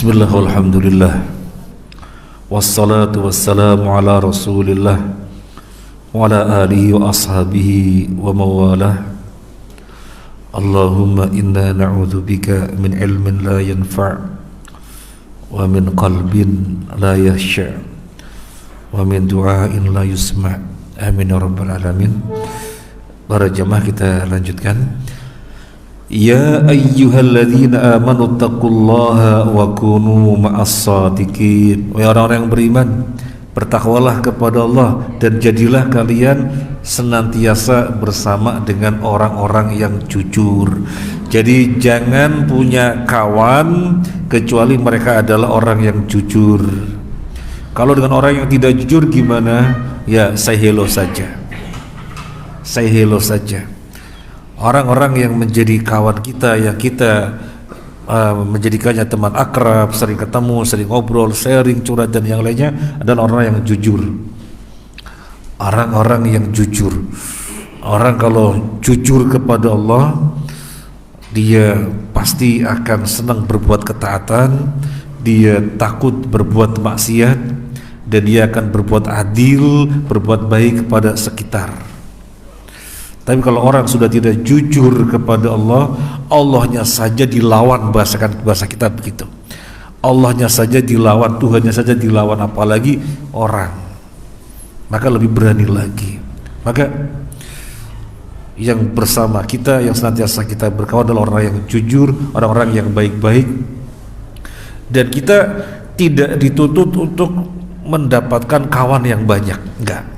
Bismillah walhamdulillah wassalatu wassalamu ala rasulillah wa ala alihi wa ashabihi wa mawalah. Allahumma inna na'udzubika min ilmin la yanfa' wa min qalbin la yakhsha' wa min du'ain la yusma'. Amin ya rabbal alamin. Para jemaah, kita lanjutkan. Ya ayyuhalladzina amanu taqullaha wa kunu ma'as shadiqin. Wahai orang-orang yang beriman, bertakwalah kepada Allah dan jadilah kalian senantiasa bersama dengan orang-orang yang jujur. Jadi jangan punya kawan kecuali mereka adalah orang yang jujur. Kalau dengan orang yang tidak jujur gimana? Ya, say hello saja. Say hello saja. Orang-orang yang menjadi kawan kita, yang kita menjadikannya teman akrab, sering ketemu, sering ngobrol, sharing, curhat dan yang lainnya adalah orang yang jujur. Orang-orang yang jujur. Orang kalau jujur kepada Allah, dia pasti akan senang berbuat ketaatan, dia takut berbuat maksiat, dan dia akan berbuat adil, berbuat baik kepada sekitar. Tapi kalau orang sudah tidak jujur kepada Allah, Allahnya saja dilawan, bahasa kita begitu. Allahnya saja dilawan, Tuhannya saja dilawan, apalagi orang. Maka lebih berani lagi. Maka yang bersama kita, yang senantiasa kita berkawan adalah orang yang jujur, orang-orang yang baik-baik. Dan kita tidak dituntut untuk mendapatkan kawan yang banyak, enggak.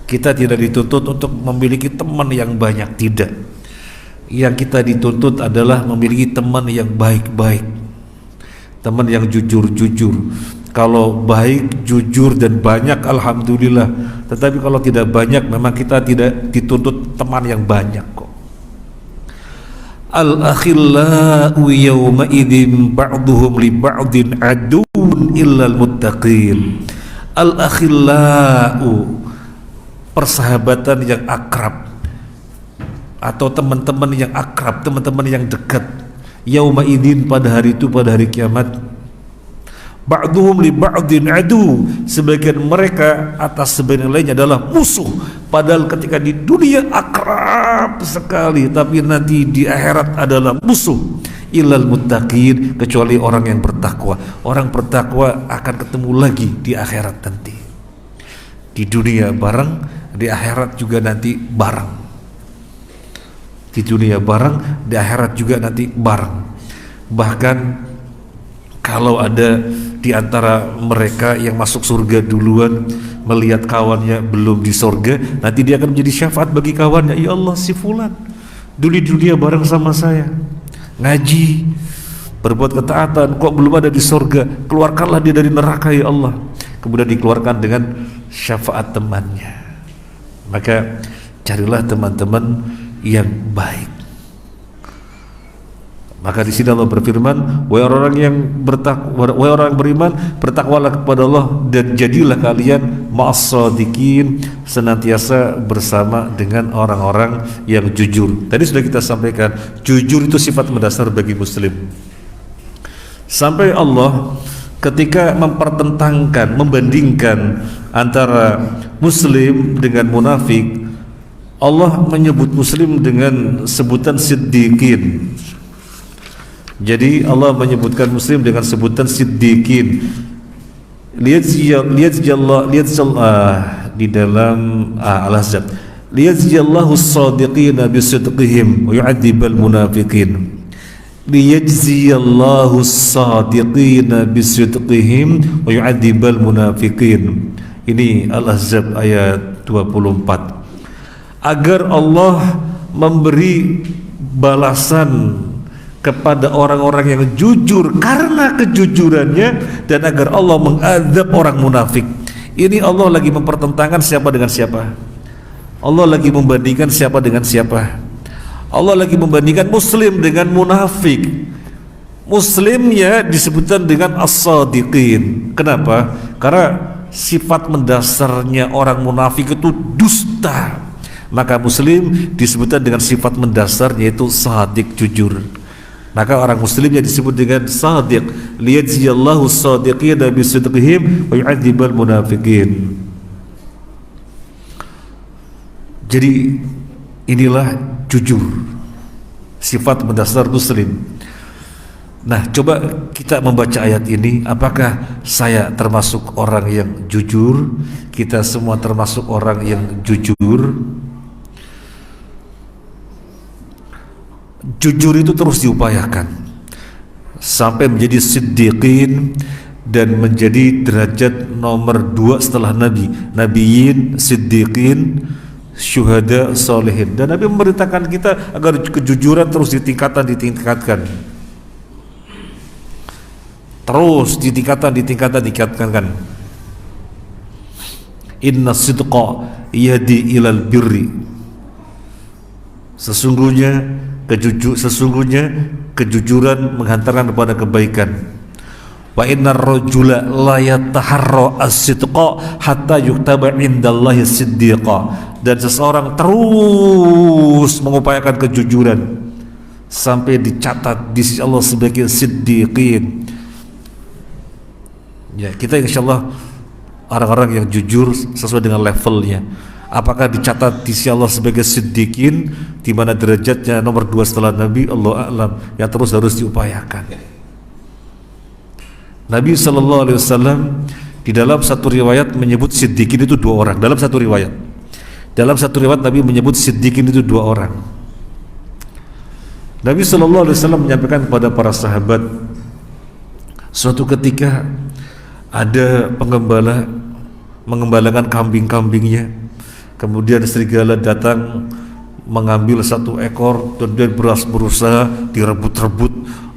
Kita tidak dituntut untuk memiliki teman yang banyak, tidak. Yang kita dituntut adalah memiliki teman yang baik-baik, teman yang jujur-jujur. Kalau baik, jujur dan banyak, alhamdulillah. Tetapi kalau tidak banyak, memang kita tidak dituntut teman yang banyak kok. Al-akhillau yawma idzin ba'duhum li ba'din aduun illal muttaqin. Al-akhillau, persahabatan yang akrab atau teman-teman yang akrab, teman-teman yang dekat. Yauma idzin, pada hari itu, pada hari kiamat. Ba'duhum li ba'din adu, sebagian mereka atas sebagian lainnya adalah musuh. Padahal ketika di dunia akrab sekali, tapi nanti di akhirat adalah musuh. Illal muttaqin, kecuali orang yang bertakwa. Orang bertakwa akan ketemu lagi di akhirat nanti. Di dunia bareng, di akhirat juga nanti bareng. Di dunia bareng, di akhirat juga nanti bareng. Bahkan kalau ada di antara mereka yang masuk surga duluan, melihat kawannya belum di surga, nanti dia akan menjadi syafaat bagi kawannya. Ya Allah, si fulan dulu di dunia bareng sama saya, ngaji, berbuat ketaatan, kok belum ada di surga? Keluarkanlah dia dari neraka ya Allah. Kemudian dikeluarkan dengan syafaat temannya. Maka carilah teman-teman yang baik. Maka di sini Allah berfirman, wahai orang yang bertakwa, wahai orang yang beriman, bertakwalah kepada Allah dan jadilah kalian ma'as shadiqin, senantiasa bersama dengan orang-orang yang jujur. Tadi sudah kita sampaikan, jujur itu sifat mendasar bagi muslim. Sampai Allah ketika mempertentangkan, membandingkan antara muslim dengan munafik, Allah menyebut muslim dengan sebutan siddiqin. Jadi Allah menyebutkan muslim dengan sebutan siddiqin. Lihat di dalam Al-Ahzab, liyajziyallahu as-sadiqina bisidqihim wa yu'adzibal munafiqin. Liyajziyallahu as-sadiqina bisidqihim wa yu'adzibal munafiqin. Ini Al-Ahzab ayat 24. Agar Allah memberi balasan kepada orang-orang yang jujur karena kejujurannya, dan agar Allah mengazab orang munafik. Ini Allah lagi mempertentangkan siapa dengan siapa. Allah lagi membandingkan siapa dengan siapa. Allah lagi membandingkan muslim dengan munafik. Muslimnya disebutkan dengan as-sadiqin. Kenapa? Karena sifat mendasarnya orang munafik itu dusta. Maka muslim disebutkan dengan sifat mendasar, yaitu shadiq, jujur. Maka orang muslimnya disebut dengan sadiq, liyajziyallahu as-sadiqina bisidqihim wa yu'adzibal munafiqin. Jadi inilah jujur, sifat mendasar muslim. Nah, coba kita membaca ayat ini, apakah saya termasuk orang yang jujur? Kita semua termasuk orang yang jujur. Jujur itu terus diupayakan sampai menjadi siddiqin dan menjadi derajat nomor 2 setelah nabi, nabiyin, siddiqin, syuhada, solehin. Dan Nabi memerintahkan kita agar kejujuran terus ditingkatkan, terus ditingkatkan. Inna sidqa yahdi ilal birri. Sesungguhnya kejujuran menghantarkan kepada kebaikan. Wa innar rajula la yataharra as-sidqa hatta yuktaba indallahi siddiqa. Dan seseorang terus mengupayakan kejujuran sampai dicatat di sisi Allah sebagai siddiqin. Ya, kita insyaallah orang-orang yang jujur sesuai dengan levelnya. Apakah dicatat di sisi Allah sebagai siddiqin, di mana derajatnya nomor 2 setelah Nabi, Allah a'lam, yang terus harus diupayakan. Nabi SAW di dalam satu riwayat menyebut siddiqin itu 2 orang. Dalam satu riwayat Nabi menyebut siddiqin itu 2 orang. Nabi SAW menyampaikan kepada para sahabat, suatu ketika ada pengembala mengembalakan kambing-kambingnya. Kemudian serigala datang mengambil 1 ekor, dan berusaha direbut-rebut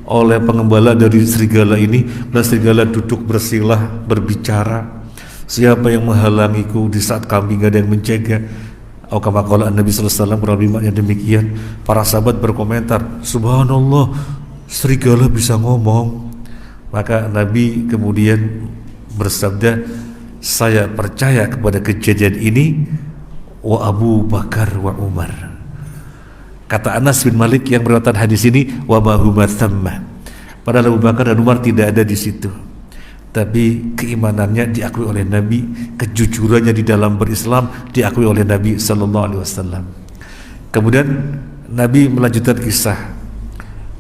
oleh pengembala dari serigala ini. Dan serigala duduk bersilah, berbicara, siapa yang menghalangiku di saat kambing ada yang menjaga? Kama qala Nabi sallallahu alaihi wasallam, kurang lebih maknanya demikian. Para sahabat berkomentar, subhanallah, serigala bisa ngomong. Maka Nabi kemudian bersabda, saya percaya kepada kejadian ini, wa Abu Bakar wa Umar. Kata Anas bin Malik yang meriwayatkan hadis ini, wa ma huma thamma. Padahal Abu Bakar dan Umar tidak ada di situ, tapi keimanannya diakui oleh Nabi, kejujurannya di dalam berislam diakui oleh Nabi sallallahu alaihi wasallam. Kemudian Nabi melanjutkan kisah.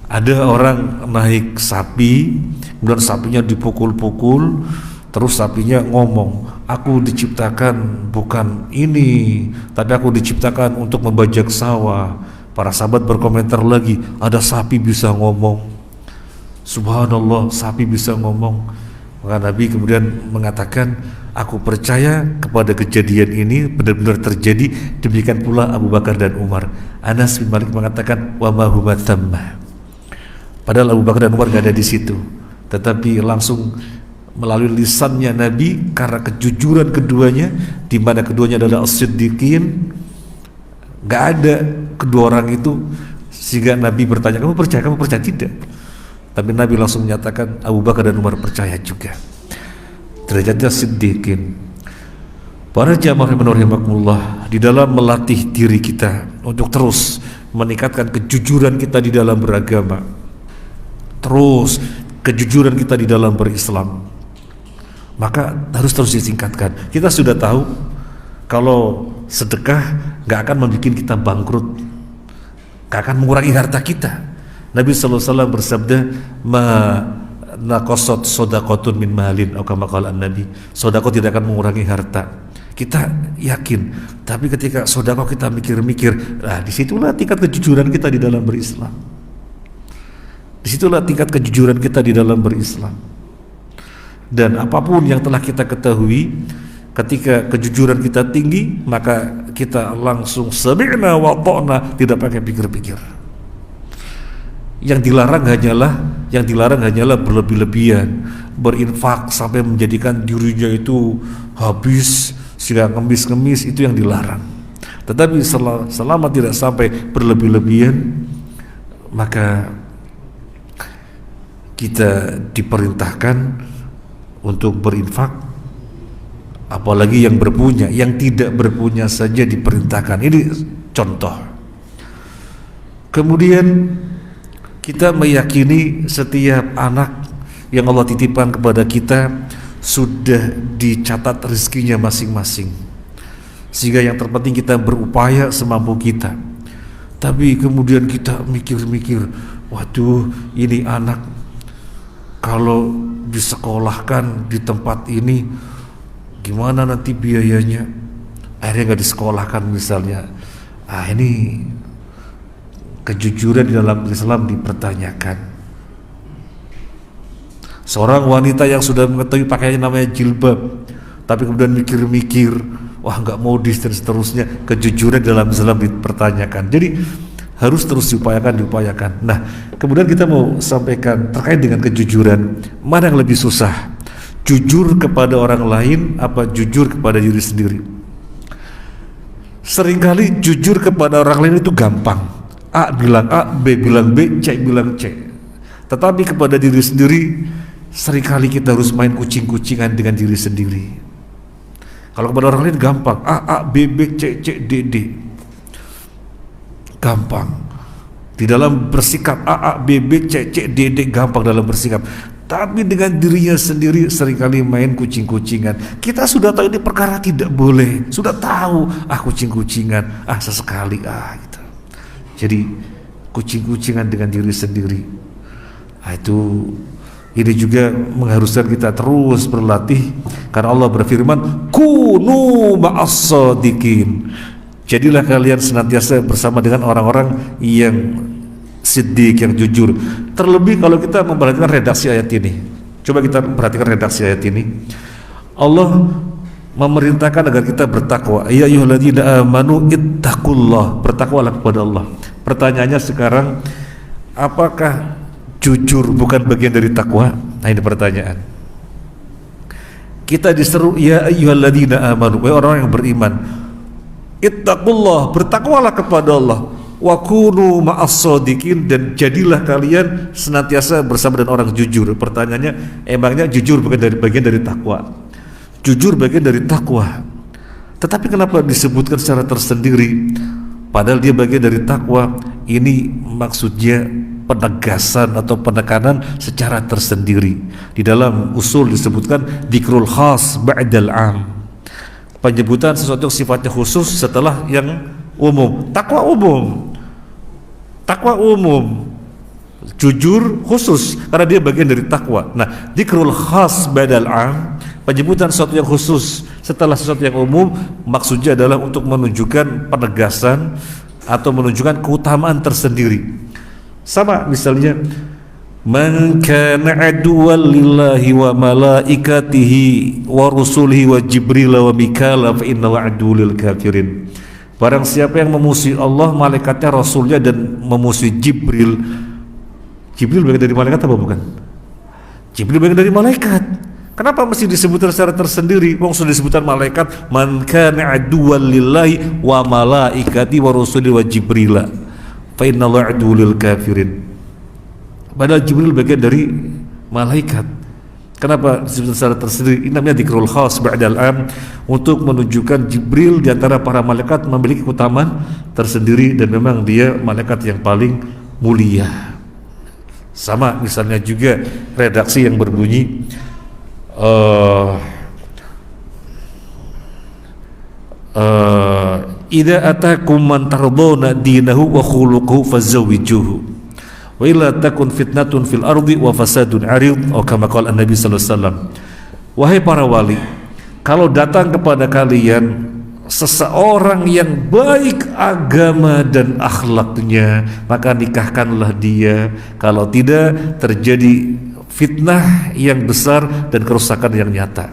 Ada orang naik sapi, kemudian sapinya dipukul-pukul, terus sapinya ngomong, aku diciptakan bukan ini, tapi aku diciptakan untuk membajak sawah. Para sahabat berkomentar lagi, ada sapi bisa ngomong. Subhanallah, sapi bisa ngomong. Maka Nabi kemudian mengatakan, aku percaya kepada kejadian ini benar-benar terjadi. Demikian pula Abu Bakar dan Umar. Anas bin Malik mengatakan, wa ma huma thamma. Padahal Abu Bakar dan Umar gak ada di situ, tetapi langsung melalui lisannya Nabi, karena kejujuran keduanya, di mana keduanya adalah as-siddiqin, gak ada kedua orang itu, sehingga Nabi bertanya, kamu percaya tidak? Tapi Nabi langsung menyatakan, Abu Bakar dan Umar percaya juga. Derajatnya siddiqin. Para jamaah rahimakumullah, di dalam melatih diri kita untuk terus meningkatkan kejujuran kita di dalam beragama, terus kejujuran kita di dalam berislam, maka harus terus ditingkatkan. Kita sudah tahu kalau sedekah gak akan membuat kita bangkrut, gak akan mengurangi harta kita. Nabi SAW bersabda, ma naqasat shadaqatun min malin, atau kama qala Nabi, sedekah tidak akan mengurangi harta. Kita yakin, tapi ketika sedekah kita mikir-mikir, nah disitulah tingkat kejujuran kita di dalam berislam. Disitulah tingkat kejujuran kita di dalam berislam. Dan apapun yang telah kita ketahui, ketika kejujuran kita tinggi, maka kita langsung sami'na wa ta'na, tidak pakai pikir-pikir. Yang dilarang hanyalah berlebih-lebihan, berinfak sampai menjadikan dirinya itu habis sehingga ngemis-ngemis, itu yang dilarang. Tetapi selama tidak sampai berlebih-lebihan, maka kita diperintahkan untuk berinfak, apalagi yang berpunya. Yang tidak berpunya saja diperintahkan. Ini contoh. Kemudian kita meyakini setiap anak yang Allah titipkan kepada kita sudah dicatat rezekinya masing-masing, sehingga yang terpenting kita berupaya semampu kita. Tapi kemudian kita mikir-mikir, waduh, ini anak kalau disekolahkan di tempat ini gimana nanti biayanya, akhirnya nggak disekolahkan misalnya. Ini kejujuran di dalam Islam dipertanyakan. Seorang wanita yang sudah mengetahui pakaiannya namanya jilbab, tapi kemudian mikir-mikir, wah nggak modis dan seterusnya, kejujuran dalam Islam dipertanyakan. Jadi harus terus diupayakan. Nah, kemudian kita mau sampaikan terkait dengan kejujuran, mana yang lebih susah? Jujur kepada orang lain apa jujur kepada diri sendiri? Seringkali jujur kepada orang lain itu gampang. A bilang A, B bilang B, C bilang C. Tetapi kepada diri sendiri, seringkali kita harus main kucing-kucingan dengan diri sendiri. Kalau kepada orang lain gampang, A, B, B, C, C, D, D. Gampang. Di dalam bersikap A, B, B, C, C, D, D gampang dalam bersikap. Tapi dengan dirinya sendiri seringkali main kucing-kucingan. Kita sudah tahu ini perkara tidak boleh. Sudah tahu, kucing-kucingan, sesekali, gitu. Jadi kucing-kucingan dengan diri sendiri. Ini juga mengharuskan kita terus berlatih, karena Allah berfirman, kunu ma'as-shadiqin. Jadilah kalian senantiasa bersama dengan orang-orang yang siddiq, yang jujur. Terlebih kalau kita memperhatikan redaksi ayat ini. Coba kita perhatikan redaksi ayat ini. Allah memerintahkan agar kita bertakwa. Ya ayyuhalladzina amanu ittaqullah, bertakwalah kepada Allah. Pertanyaannya sekarang, apakah jujur bukan bagian dari takwa? Nah, ini pertanyaan. Kita diseru ya ayyuhalladzina amanu, wahai orang yang beriman, ittaqullah, bertakwalah kepada Allah, wa kunu ma'as-shadiqin, dan jadilah kalian senantiasa bersama dengan orang jujur. Pertanyaannya, emangnya jujur bukan bagian dari takwa? Jujur bagian dari takwa. Tetapi kenapa disebutkan secara tersendiri? Padahal dia bagian dari takwa. Ini maksudnya penegasan atau penekanan secara tersendiri. Di dalam usul disebutkan dzikrul khas ba'dal 'am, penyebutan sesuatu yang sifatnya khusus setelah yang umum. Takwa umum, jujur khusus karena dia bagian dari takwa. Nah, dzikrul khas ba'dal 'am, penyebutan sesuatu yang khusus setelah sesuatu yang umum, maksudnya adalah untuk menunjukkan penegasan atau menunjukkan keutamaan tersendiri. Sama misalnya, man kana aduwwan lillahi wa malaikatihi wa rusulihi wa jibril wa mikala fa innahu aduwwul kafirin. Barang siapa yang memusuhi Allah, malaikatnya, rasulnya, dan memusuhi Jibril. Jibril bagian dari malaikat apa bukan? Jibril bagian dari malaikat. Kenapa mesti disebutkan secara tersendiri? Wong sudah disebutkan malaikat, man kana aduwwan lillahi wa malaikati wa rusuli wa jibrila fa innallaha aduwwul kafirin. Padahal Jibril bagian dari malaikat. Kenapa disebutkan secara tersendiri? Ini namanya dzikrul khas ba'dal 'am, untuk menunjukkan Jibril di antara para malaikat memiliki keutamaan tersendiri, dan memang dia malaikat yang paling mulia. Sama misalnya juga redaksi yang berbunyi idza atakum man tardawna dinahu wa khuluquhu fazawwijuhu wa illa takun fitnatun fil ardi wa fasadun 'arid, atau kama qala Nabi sallallahu alaihi wasallam. Wahai para wali, kalau datang kepada kalian seseorang yang baik agama dan akhlaknya, maka nikahkanlah dia. Kalau tidak, terjadi fitnah yang besar dan kerusakan yang nyata.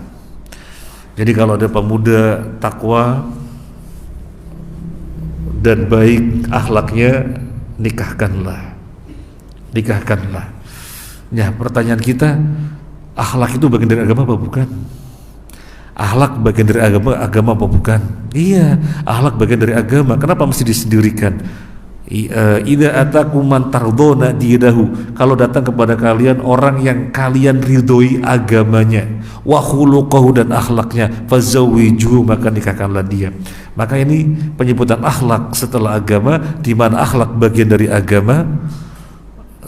Jadi kalau ada pemuda takwa dan baik akhlaknya, nikahkanlah. Ya, pertanyaan kita, akhlak itu bagian dari agama apa bukan? Akhlak bagian dari agama apa bukan? Iya, akhlak bagian dari agama. Kenapa mesti disendirikan? Idza atakum man tardawna dinahu, kalau datang kepada kalian orang yang kalian ridhoi agamanya, wa khuluquhu, dan akhlaknya, fazawwijuhu, maka nikahkanlah dia. Maka ini penyebutan akhlak setelah agama, di mana akhlak bagian dari agama,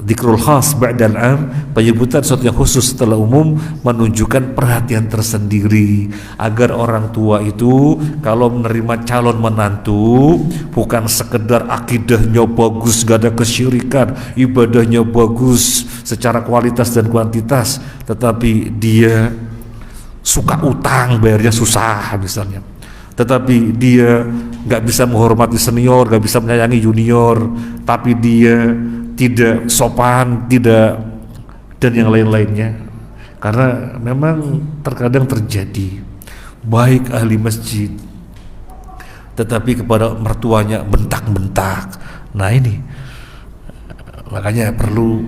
Dzikrul khas ba'dal am, penyebutan sesuatu yang khusus setelah umum menunjukkan perhatian tersendiri agar orang tua itu kalau menerima calon menantu bukan sekedar akidahnya bagus, gak ada kesyirikan, ibadahnya bagus secara kualitas dan kuantitas, tetapi dia suka utang, bayarnya susah misalnya, tetapi dia gak bisa menghormati senior, gak bisa menyayangi junior, tapi dia tidak sopan, tidak, dan yang lain-lainnya. Karena memang terkadang terjadi baik ahli masjid tetapi kepada mertuanya bentak-bentak. Nah ini makanya perlu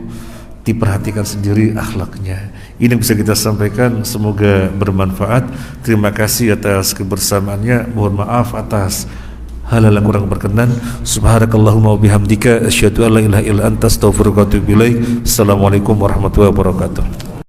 diperhatikan sendiri akhlaknya. Ini yang bisa kita sampaikan, semoga bermanfaat. Terima kasih atas kebersamaannya, mohon maaf atas hal-hal yang kurang berkenan. Subhanakallahumma wa bihamdika asyhadu an la ilaha illa anta astaghfiruka wa atubu ilaik. Assalamualaikum warahmatullahi wabarakatuh.